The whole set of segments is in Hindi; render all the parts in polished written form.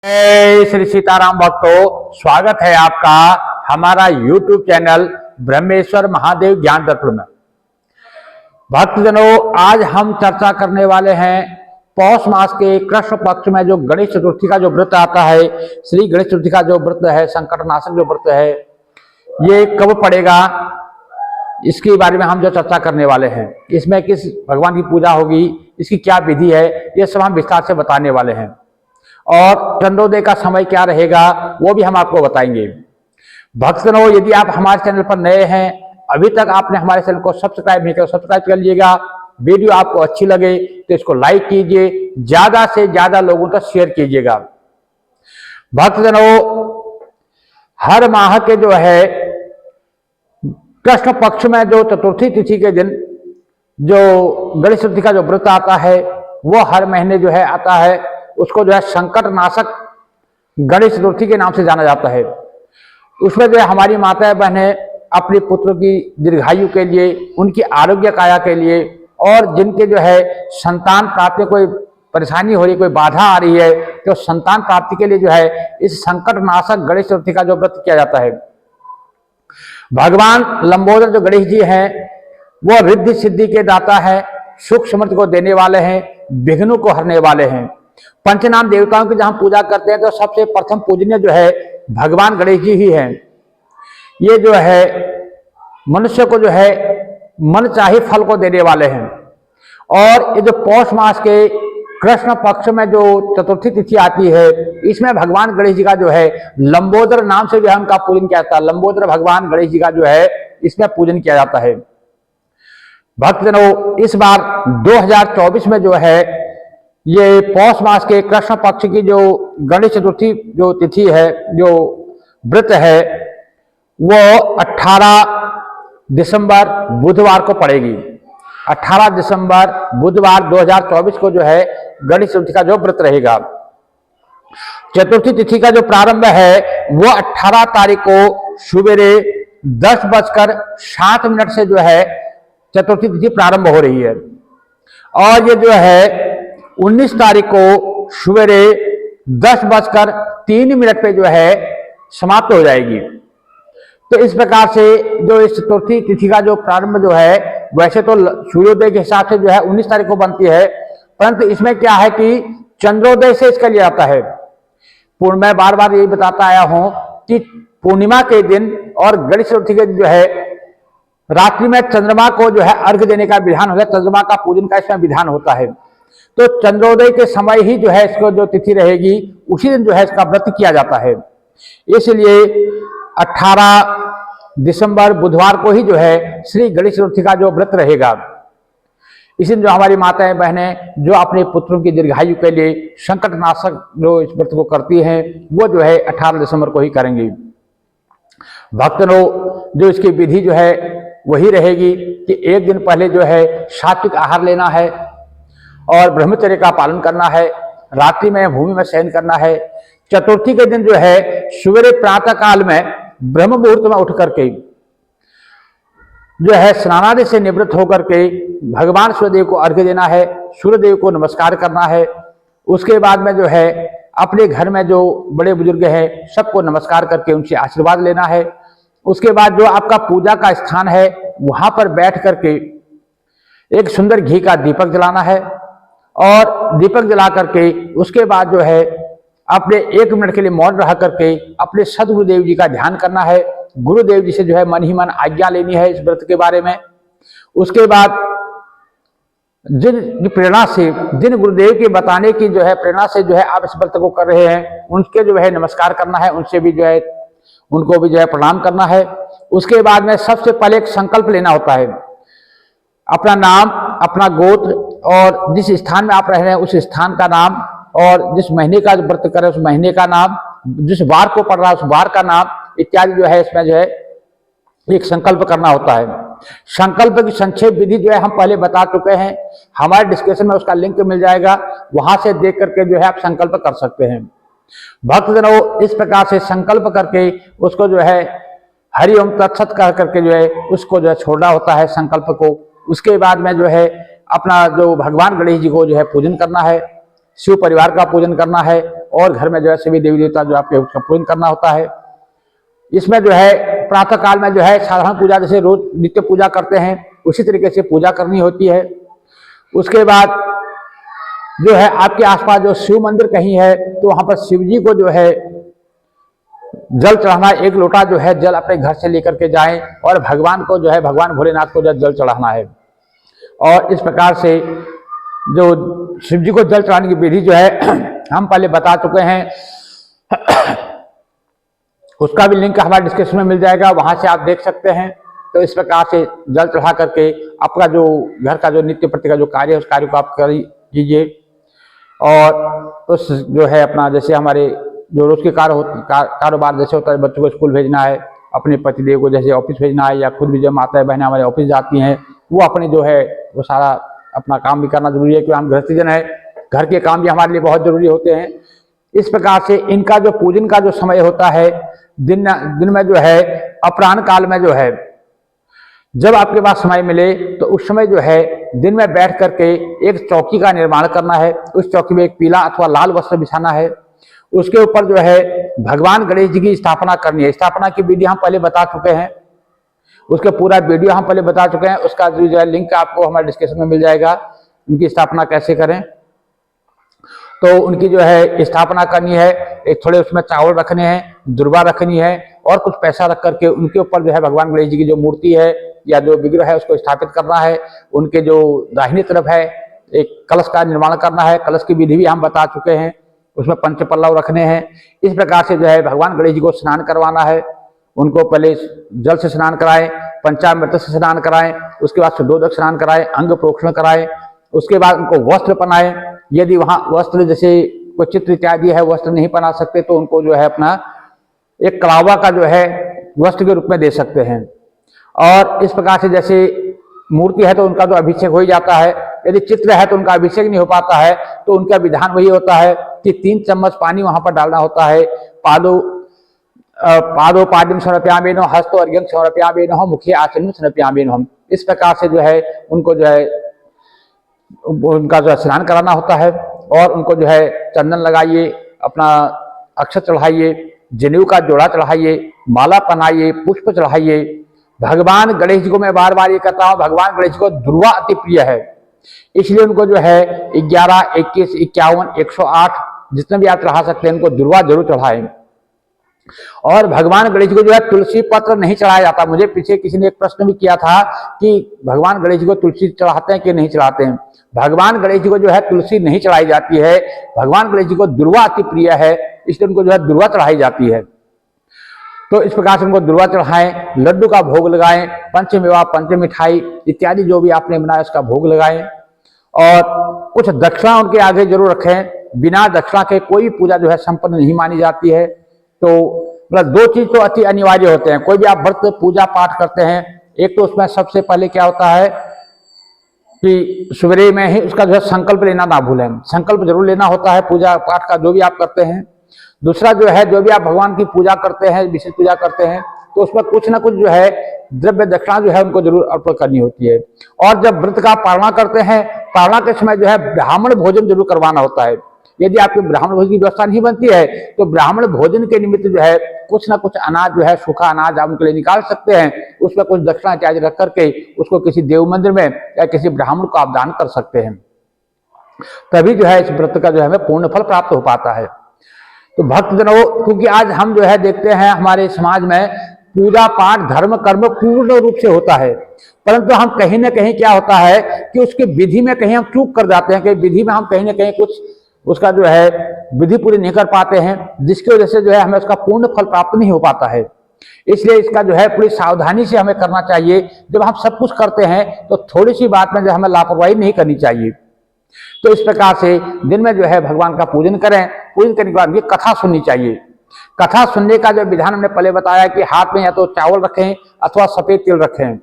जय श्री सीताराम भक्तों, स्वागत है आपका हमारा YouTube चैनल ब्रह्मेश्वर महादेव ज्ञान दर्पण में। भक्तजनों, आज हम चर्चा करने वाले हैं पौष मास के कृष्ण पक्ष में जो गणेश चतुर्थी का जो व्रत आता है, श्री गणेश चतुर्थी का जो व्रत है, संकटनाशक जो व्रत है, ये कब पड़ेगा, इसके बारे में हम जो चर्चा करने वाले हैं। इसमें किस भगवान की पूजा होगी, इसकी क्या विधि है, ये सब हम विस्तार से बताने वाले हैं। और चंद्रोदय का समय क्या रहेगा वो भी हम आपको बताएंगे। भक्तजनों, यदि आप हमारे चैनल पर नए हैं, अभी तक आपने हमारे चैनल को सब्सक्राइब नहीं किया, सब्सक्राइब कर लीजिएगा। वीडियो आपको अच्छी लगे तो इसको लाइक कीजिए, ज्यादा से ज्यादा लोगों तक शेयर कीजिएगा। भक्तजनों, हर माह के जो है कृष्ण पक्ष में जो चतुर्थी तिथि के दिन जो गणेश चतुर्थी का जो व्रत आता है, वो हर महीने जो है आता है। उसको जो है संकट नाशक गणेश चतुर्थी के नाम से जाना जाता है। उसमें जो है हमारी माताएं बहनें अपने पुत्र की दीर्घायु के लिए, उनकी आरोग्य काया के लिए, और जिनके जो है संतान प्राप्ति कोई परेशानी हो रही, कोई बाधा आ रही है, तो संतान प्राप्ति के लिए जो है इस संकट नाशक गणेश चतुर्थी का जो व्रत किया जाता है। भगवान लंबोदर जो गणेश जी हैं, वो रिद्धि सिद्धि के दाता है, सुख समृद्धि को देने वाले हैं, विघ्नों को हरने वाले हैं। पंचनाम देवताओं की जहां पूजा करते हैं तो सबसे प्रथम पूजनीय जो है भगवान गणेश जी ही हैं। ये जो है मनुष्य को जो है मन चाहे फल को देने वाले हैं। और ये जो पौष मास के कृष्ण पक्ष में जो चतुर्थी तिथि आती है, इसमें भगवान गणेश जी का जो है लंबोदर नाम से जो है उनका पूजन किया जाता है। लंबोदर भगवान गणेश जी का जो है इसमें पूजन किया जाता है। भक्तजनों, इस बार 2024 में जो है ये पौष मास के कृष्ण पक्ष की जो गणेश चतुर्थी जो तिथि है, जो व्रत है, वो 18 दिसंबर बुधवार को पड़ेगी। 18 दिसंबर बुधवार 2024 को जो है गणेश चतुर्थी का जो व्रत रहेगा। चतुर्थी तिथि का जो प्रारंभ है वो 18 तारीख को सवेरे 10:07 से जो है चतुर्थी तिथि प्रारंभ हो रही है। और ये जो है 19 तारीख को सवेरे 10:03 पे जो है समाप्त हो जाएगी। तो इस प्रकार से जो इस चतुर्थी तिथि का जो प्रारंभ जो है, वैसे तो सूर्योदय के हिसाब से जो है 19 तारीख को बनती है, परंतु इसमें क्या है कि चंद्रोदय से इसका लिया जाता है। मैं बार बार यही बताता आया हूं कि पूर्णिमा के दिन और गणेश चतुर्थी के दिन जो है रात्रि में चंद्रमा को जो है अर्घ्य देने का विधान होता है, चंद्रमा का पूजन का इसमें विधान होता है। तो चंद्रोदय के समय ही जो है इसको जो तिथि रहेगी, उसी दिन जो है इसका व्रत किया जाता है। इसलिए 18 दिसंबर बुधवार को ही जो है श्री गणेश चतुर्थी का जो व्रत रहेगा। इस दिन जो हमारी माताएं बहनें जो अपने पुत्रों की दीर्घायु के लिए संकट नाशक जो इस व्रत को करती हैं, वो जो है 18 दिसंबर को ही करेंगी। भक्तों, जो इसकी विधि जो है वही रहेगी कि एक दिन पहले जो है सात्विक आहार लेना है और ब्रह्मचर्य का पालन करना है, रात्रि में भूमि में शयन करना है। चतुर्थी के दिन जो है सवेरे प्रातः काल में ब्रह्म मुहूर्त में उठ करके जो है स्नानादि से निवृत्त होकर के भगवान सूर्यदेव को अर्घ्य देना है, सूर्यदेव को नमस्कार करना है। उसके बाद में जो है अपने घर में जो बड़े बुजुर्ग हैं सबको नमस्कार करके उनसे आशीर्वाद लेना है। उसके बाद जो आपका पूजा का स्थान है वहां पर बैठ करके एक सुंदर घी का दीपक जलाना है, और दीपक जला करके उसके बाद जो है अपने 1 मिनट के लिए मौन रह करके अपने सदगुरुदेव जी का ध्यान करना है। गुरुदेव जी से जो है मन ही मन आज्ञा लेनी है इस व्रत के बारे में। उसके बाद जिन प्रेरणा से, जिन गुरुदेव के बताने की जो है प्रेरणा से जो है आप इस व्रत को कर रहे हैं, उनके जो है नमस्कार करना है, उनसे भी जो है उनको भी जो है प्रणाम करना है। उसके बाद में सबसे पहले एक संकल्प लेना होता है। अपना नाम, अपना गोत्र और जिस स्थान में आप रह रहे हैं उस स्थान का नाम, और जिस महीने का व्रत कर रहे हैं उस महीने का नाम, जिस वार को पड़ रहा है उस वार का नाम इत्यादि जो है इसमें जो है एक संकल्प करना होता है। संकल्प की संक्षेप विधि जो है हम पहले बता चुके हैं, हमारे डिस्क्रिप्शन में उसका लिंक मिल जाएगा, वहां से देख करके जो है आप संकल्प कर सकते हैं। भक्तजनों, इस प्रकार से संकल्प करके उसको जो है हरि ओम तत्सत कह करके जो है उसको जो है छोड़ना होता है संकल्प को। उसके बाद में जो है अपना जो भगवान गणेश जी को जो है पूजन करना है, शिव परिवार का पूजन करना है, और घर में जो है सभी देवी देवता जो आपके उसका पूजन करना होता है। इसमें जो है प्रातः काल में जो है साधारण पूजा जैसे रोज नित्य पूजा करते हैं उसी तरीके से पूजा करनी होती है। उसके बाद जो है आपके आसपास जो शिव मंदिर कहीं है तो वहां पर शिव जी को जो है जल चढ़ाना, 1 लोटा जो है जल अपने घर से लेकर के जाएं और भगवान को जो है भगवान भोलेनाथ को जल चढ़ाना है। और इस प्रकार से जो शिव जी को जल चढ़ाने की विधि जो है हम पहले बता चुके हैं, उसका भी लिंक हमारे डिस्क्रिप्शन में मिल जाएगा, वहां से आप देख सकते हैं। तो इस प्रकार से जल चढ़ा करके आपका जो घर का जो नित्य प्रति का जो कार्य है उस कार्य को आप कर कीजिए। और उस जो है अपना जैसे हमारे जो रोज के कारोबार जैसे होता है, बच्चों को स्कूल भेजना है, अपने पतिदेव को जैसे ऑफिस भेजना है, या खुद भी जो माताएं बहनें हमारे ऑफिस जाती हैं वो अपने जो है वो सारा अपना काम भी करना जरूरी है, क्योंकि हम गृहस्थीजन है, घर के काम भी हमारे लिए बहुत जरूरी होते हैं। इस प्रकार से इनका जो पूजन का जो समय होता है दिन में जो है अपराह्न काल में जो है जब आपके पास समय मिले तो उस समय जो है दिन में बैठ करके एक चौकी का निर्माण करना है। उस चौकी में एक पीला अथवा लाल वस्त्र बिछाना है, उसके ऊपर जो है भगवान गणेश जी की स्थापना करनी है। स्थापना की विधि हम पहले बता चुके हैं, उसका पूरा वीडियो हम पहले बता चुके हैं, उसका जो है लिंक आपको हमारे डिस्क्रिप्शन में मिल जाएगा। उनकी स्थापना कैसे करें, तो उनकी जो है स्थापना करनी है, एक थोड़े उसमें चावल रखने हैं, दुर्वा रखनी है और कुछ पैसा रख करके उनके ऊपर जो है भगवान गणेश जी की जो मूर्ति है या जो विग्रह है उसको स्थापित करना है। उनके जो दाहिनी तरफ है एक कलश का निर्माण करना है, कलश की विधि भी हम बता चुके हैं, उसमें पंचपल्लव रखने हैं। इस प्रकार से जो है भगवान गणेश जी को स्नान करवाना है। उनको पहले जल से स्नान कराएं, पंचामृत से स्नान कराएं, उसके बाद शुद्धोदक स्नान कराएं, अंग प्रोक्षण कराएं, उसके बाद उनको वस्त्र पहनाएं। यदि वहां वस्त्र जैसे कोई चित्र इत्यादि है वस्त्र नहीं पहना सकते तो उनको जो है अपना एक कलावा का जो है वस्त्र के रूप में दे सकते हैं। और इस प्रकार से जैसे मूर्ति है तो उनका तो अभिषेक हो ही जाता है, यदि चित्र है तो उनका अभिषेक नहीं हो पाता है तो उनका विधान वही होता है कि 3 चम्मच पानी वहां पर डालना होता है। पादो पाद्यम समर्पयामेनो, हस्तो अर्घ्यं समर्पयामेनो, मुखे आचमन समर्पयामेनो। इस प्रकार से जो है उनको जो है उनका जो स्नान कराना होता है। और उनको जो है चंदन लगाइए, अपना अक्षत चढ़ाइए, जनेऊ का जोड़ा चढ़ाइए, माला पहनाइए, पुष्प चढ़ाइए। भगवान गणेश जी को मैं बार बार ये कहता हूँ, भगवान गणेश जी को दुर्वा अति प्रिय है, इसलिए उनको जो है 11, 21, 51, 108 जितने भी आप चढ़ा सकते हैं उनको दुर्वा जरूर चढ़ाएं। और भगवान गणेश जी को जो है तुलसी पत्र नहीं चढ़ाया जाता। मुझे पीछे किसी ने एक प्रश्न भी किया था कि भगवान गणेश जी को तुलसी चढ़ाते हैं कि नहीं चढ़ाते हैं। भगवान गणेश जी को जो है तुलसी नहीं चढ़ाई जाती है, भगवान गणेश जी को दुर्वा अति प्रिय है, इसलिए उनको जो है दुर्वा चढ़ाई जाती है। तो इस प्रकार से उनको दुर्वा चढ़ाएं, लड्डू का भोग लगाएं, पंचमेवा, पंच मिठाई इत्यादि जो भी आपने बनाया उसका भोग लगाएं। और कुछ दक्षिणा उनके आगे जरूर रखें। बिना दक्षिणा के कोई पूजा जो है संपन्न नहीं मानी जाती है। तो मतलब 2 चीज तो अति अनिवार्य होते हैं। कोई भी आप व्रत पूजा पाठ करते हैं, एक तो उसमें सबसे पहले क्या होता है कि सवेरे में ही उसका जो है संकल्प लेना ना भूलें। संकल्प जरूर लेना होता है पूजा पाठ का जो भी आप करते हैं। दूसरा जो है जो भी आप भगवान की पूजा करते हैं, विशेष पूजा करते हैं, तो उसमें कुछ ना कुछ जो है द्रव्य दक्षिणा जो है उनको जरूर अर्पण करनी होती है। और जब व्रत का पालना करते हैं, पालना के समय जो है ब्राह्मण भोजन जरूर करवाना होता है। यदि आपके ब्राह्मण भोजन की व्यवस्था नहीं बनती है तो ब्राह्मण भोजन के निमित्त जो है कुछ ना कुछ अनाज जो है सूखा अनाज आप उनके लिए निकाल सकते हैं। उसमें कुछ दक्षिणा इत्यादि रख करके उसको किसी देव मंदिर में या किसी ब्राह्मण को आप दान कर सकते हैं। तभी जो है इस व्रत का जो है हमें पूर्ण फल प्राप्त हो पाता है। तो भक्तजनों, क्योंकि आज हम जो है देखते हैं हमारे समाज में पूजा पाठ धर्म कर्म पूर्ण रूप से होता है, परंतु हम कहीं ना कहीं क्या होता है कि उसकी विधि में कहीं हम चूक कर जाते हैं कि विधि में हम कहीं ना कहीं कुछ उसका जो है विधि पूरी नहीं कर पाते हैं, जिसकी वजह से जो है हमें उसका पूर्ण फल प्राप्त नहीं हो पाता है। इसलिए इसका जो है पूरी सावधानी से हमें करना चाहिए। जब हम सब कुछ करते हैं तो थोड़ी सी बात में जो हमें लापरवाही नहीं करनी चाहिए। तो इस प्रकार से दिन में जो है भगवान का पूजन करें। पूजन करने के बाद ये कथा सुननी चाहिए। कथा सुनने का जो विधान हमने पहले बताया कि हाथ में या तो चावल रखें अथवा सफेद तिल रखें।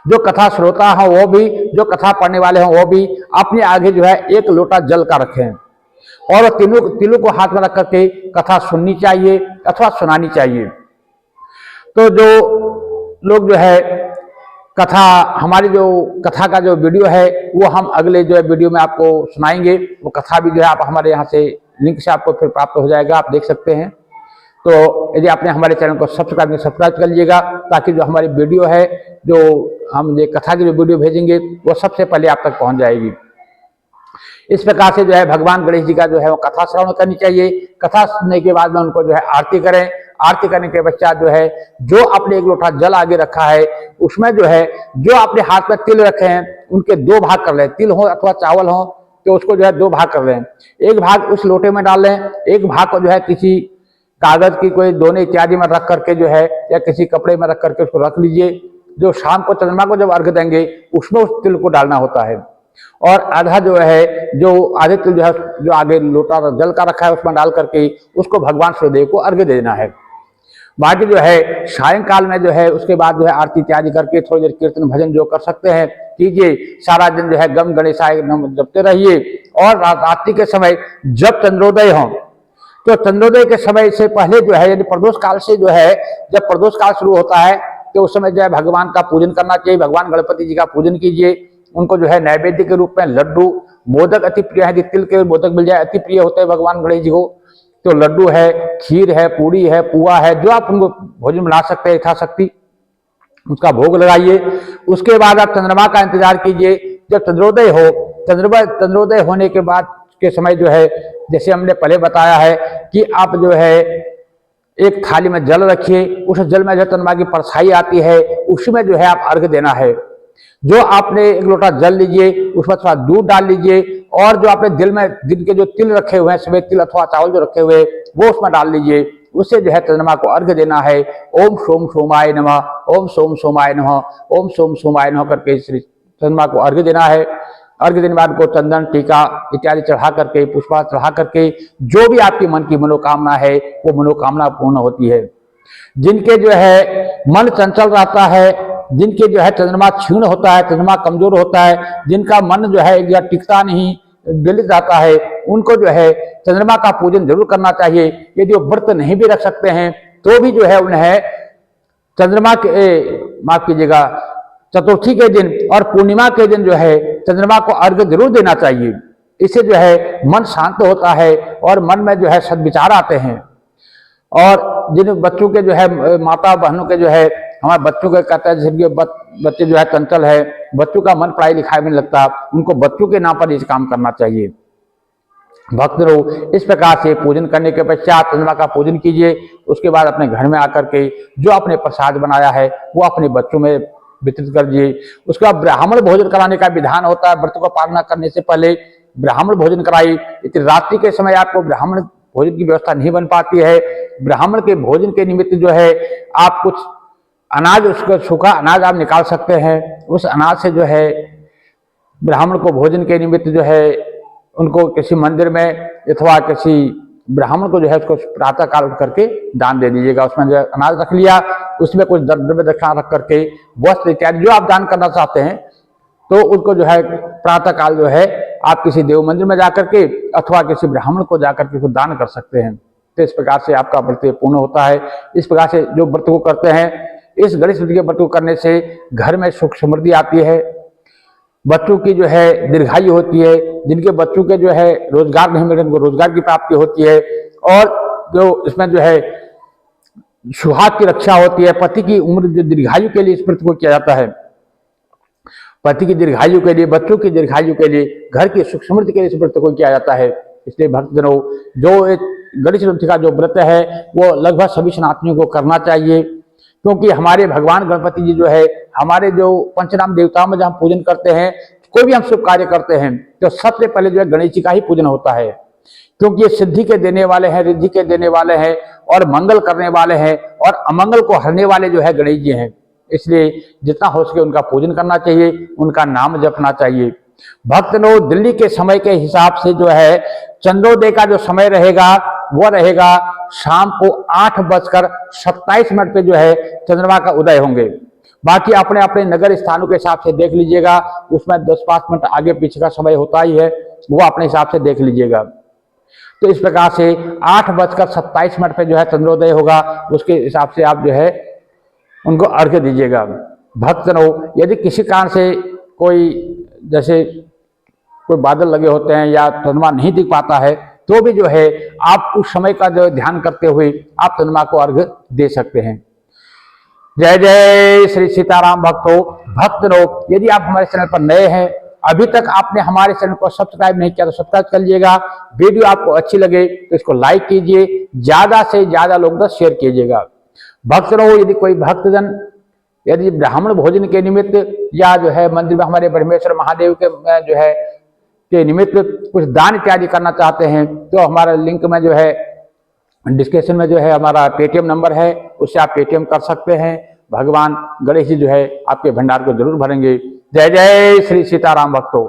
जो कथा श्रोता हो वो भी, जो कथा पढ़ने वाले हों वो भी अपने आगे जो है 1 लोटा जल का रखें और तिलों को हाथ में रख करके कथा सुननी चाहिए अथवा सुनानी चाहिए। तो जो लोग जो है कथा, हमारी जो कथा का जो वीडियो है वो हम अगले जो है वीडियो में आपको सुनाएंगे। वो कथा भी जो है आप हमारे यहाँ से लिंक से आपको फिर प्राप्त हो जाएगा, आप देख सकते हैं। तो यदि आपने हमारे चैनल को सब्सक्राइब कर लीजिएगा, ताकि जो हमारी वीडियो है, जो हम ये कथा की जो वीडियो भेजेंगे वो सबसे पहले आप तक पहुंच जाएगी। इस प्रकार से जो है भगवान गणेश जी का जो है वो कथा श्रवण करनी चाहिए। कथा सुनने के बाद में उनको जो है आरती करें। आरती करने के पश्चात जो है जो आपने एक लोटा जल आगे रखा है, उसमें जो है जो आपने हाथ में तिल रखे हैं उनके 2 भाग कर लें। तिल हो अथवा चावल हो तो उसको जो है 2 भाग कर लें। एक भाग उस लोटे में डाल लें, एक भाग को जो है किसी कागज की कोई दोने इत्यादि में रख करके जो है, या किसी कपड़े में रख करके उसको रख लीजिए। जो शाम को चंद्रमा को जब अर्घ देंगे उसमें उस तिल को डालना होता है, और आधा जो है, जो आधे तिल जो है जो आगे लोटा जल का रखा है उसमें डाल करके उसको भगवान सूर्यदेव को अर्घ देना है। बाकी जो है सायंकाल में जो है उसके बाद जो है आरती इत्यादि करके थोड़ी देर कीर्तन भजन जो कर सकते हैं कीजिए। सारा दिन जो है गम गणेशाय नमः जपते रहिए। और रात्रि के समय जब चंद्रोदय हो, तो चंद्रोदय के समय से पहले जो है, यदि प्रदोष काल से जो है, जब प्रदोष काल शुरू होता है तो उस समय जो है भगवान का पूजन करना चाहिए। भगवान गणपति जी का पूजन कीजिए। उनको जो है नैवेद्य के रूप में लड्डू, मोदक अति प्रिय है, तिल के मोदक मिल जाए अति प्रिय होते हैं भगवान गणेश जी को। तो लड्डू है, खीर है, पूड़ी है, पुआ है, जो आप उनको भोजन बना सकते हैं यथाशक्ति, उसका भोग लगाइए। उसके बाद आप चंद्रमा का इंतजार कीजिए। जब चंद्रोदय हो, चंद्रोदय होने के बाद के समय जो है, जैसे हमने पहले बताया है कि आप जो है एक थाली में जल रखिए। उस जल में जो चंद्रमा की परछाई आती है उसमें जो है आप अर्घ देना है। जो आपने एक लोटा जल लीजिए, उसमें थोड़ा दूध डाल लीजिए, और जो आपने दिन के जो तिल रखे हुए हैं, सफेद तिल अथवा चावल जो रखे हुए वो उसमें डाल लीजिए। उससे जो है चंद्रमा को अर्घ देना है। ओम सोम सोमाय नमः, ओम सोम सोमाय नमः, ओम सोम सोमाय नमः करके श्री चंद्रमा को अर्घ देना है। अर्घ देने बाद को चंदन टीका इत्यादि चढ़ा करके, पुष्पा चढ़ा करके जो भी आपकी मन की मनोकामना है वो मनोकामना पूर्ण होती है। जिनके जो है मन चंचल रहता है, जिनके जो है चंद्रमा क्षीण होता है, चंद्रमा कमजोर होता है, जिनका मन जो है या टिकता नहीं, विचलित रहता है, उनको जो है चंद्रमा का पूजन जरूर करना चाहिए। यदि वो व्रत नहीं भी रख सकते हैं तो भी जो है उन्हें चंद्रमा के माफ कीजिएगा चतुर्थी के दिन और पूर्णिमा के दिन जो है चंद्रमा को अर्घ्य जरूर देना चाहिए। इससे जो है मन शांत होता है और मन में जो है सद्विचार आते हैं। और जिन बच्चों के जो है माता बहनों के जो है, हमारे बच्चों के कहते हैं जिनके बच्चे जो है चंचल है, बच्चों का मन पढ़ाई लिखाई में नहीं लगता, उनको बच्चों के नाम पर इस काम करना चाहिए। भक्त लोग इस प्रकार से पूजन करने के पश्चात चंद्रमा का पूजन कीजिए। उसके बाद अपने घर में आकर के जो आपने प्रसाद बनाया है वो अपने बच्चों में वितरित कर दिए। उसके बाद ब्राह्मण भोजन कराने का विधान होता है। व्रत को पालना करने से पहले ब्राह्मण भोजन कराई। इतनी रात्रि के समय आपको ब्राह्मण भोजन की व्यवस्था नहीं बन पाती है। ब्राह्मण के भोजन के निमित्त जो है आप कुछ अनाज, उसका सूखा अनाज आप निकाल सकते हैं। उस अनाज से जो है ब्राह्मण को भोजन के निमित्त जो है उनको किसी मंदिर में अथवा किसी ब्राह्मण को जो है उसको प्रातः काल उठ करके दान दे दीजिएगा। उसमें जो अनाज रख लिया, उसमें कुछ द्रव्य दक्षिणा रख करके वस्त्र इत्यादि जो आप दान करना चाहते हैं तो उनको जो है प्रातः काल जो है आप किसी देव मंदिर में जाकर के अथवा किसी ब्राह्मण को जाकर के उसको दान कर सकते हैं। तो इस प्रकार से आपका व्रत पूर्ण होता है। इस प्रकार से जो व्रत को करते हैं, इस गणेश चतुर्थी के व्रत को करने से घर में सुख समृद्धि आती है, बच्चों की जो है दीर्घायु होती है, जिनके बच्चों के जो है रोजगार नहीं मिल रहे उनको रोजगार की प्राप्ति होती है, और जो इसमें जो है सुहाग की रक्षा होती है। पति की उम्र जो दीर्घायु के लिए इस व्रत को किया जाता है, पति की दीर्घायु के लिए, बच्चों की दीर्घायु के लिए, घर की सुख समृद्धि के लिए इस व्रत को किया जाता है। इसलिए भक्तजनों, जो एक गणेश चतुर्थी का जो व्रत है वो लगभग सभी सनातनियों को करना चाहिए, क्योंकि हमारे भगवान गणपति जी जो है, हमारे जो पंचनाम देवताओं में जब हम पूजन करते हैं, कोई भी हम शुभ कार्य करते हैं तो सबसे पहले जो है गणेश जी का ही पूजन होता है, क्योंकि ये सिद्धि के देने वाले हैं, रिद्धि के देने वाले हैं, और मंगल करने वाले हैं, और अमंगल को हरने वाले जो है गणेश जी हैं। इसलिए जितना हो सके उनका पूजन करना चाहिए, उनका नाम जपना चाहिए। भक्त लोग, दिल्ली के समय के हिसाब से जो है चंद्रोदय का जो समय रहेगा वो रहेगा शाम को 8:27 पे जो है चंद्रमा का उदय होंगे। बाकी अपने अपने नगर स्थानों के हिसाब से देख लीजिएगा, उसमें 10-5 मिनट आगे पीछे का समय होता ही है, वो अपने हिसाब से देख लीजिएगा। तो इस प्रकार से 8:27 पे जो है चंद्रोदय होगा, उसके हिसाब से आप जो है उनको अर्घ्य दीजिएगा। भक्तजनों, यदि किसी कारण से कोई जैसे कोई बादल लगे होते हैं या चंद्रमा नहीं दिख पाता है तो भी जो है आप उस समय का जो ध्यान करते हुए आप चंद्रमा को अर्घ दे सकते हैं। जय जय श्री सीताराम भक्तों। भक्त लोग, यदि आप हमारे चैनल पर नए हैं, अभी तक आपने हमारे चैनल को सब्सक्राइब नहीं किया तो सब्सक्राइब कर लीजिएगा। वीडियो आपको अच्छी लगे तो इसको लाइक कीजिए, ज्यादा से ज्यादा लोगों तक शेयर कीजिएगा। भक्त लोग, यदि कोई भक्तजन यदि ब्राह्मण भोजन के निमित्त या जो है मंदिर में हमारे ब्रह्मेश्वर महादेव के जो है के निमित्त कुछ दान इत्यादि करना चाहते हैं तो हमारा लिंक में जो है डिस्क्रिप्शन में जो है हमारा पेटीएम नंबर है, उससे आप पेटीएम कर सकते हैं। भगवान गणेश जी जो है आपके भंडार को जरूर भरेंगे। जय जय श्री सीताराम भक्तों।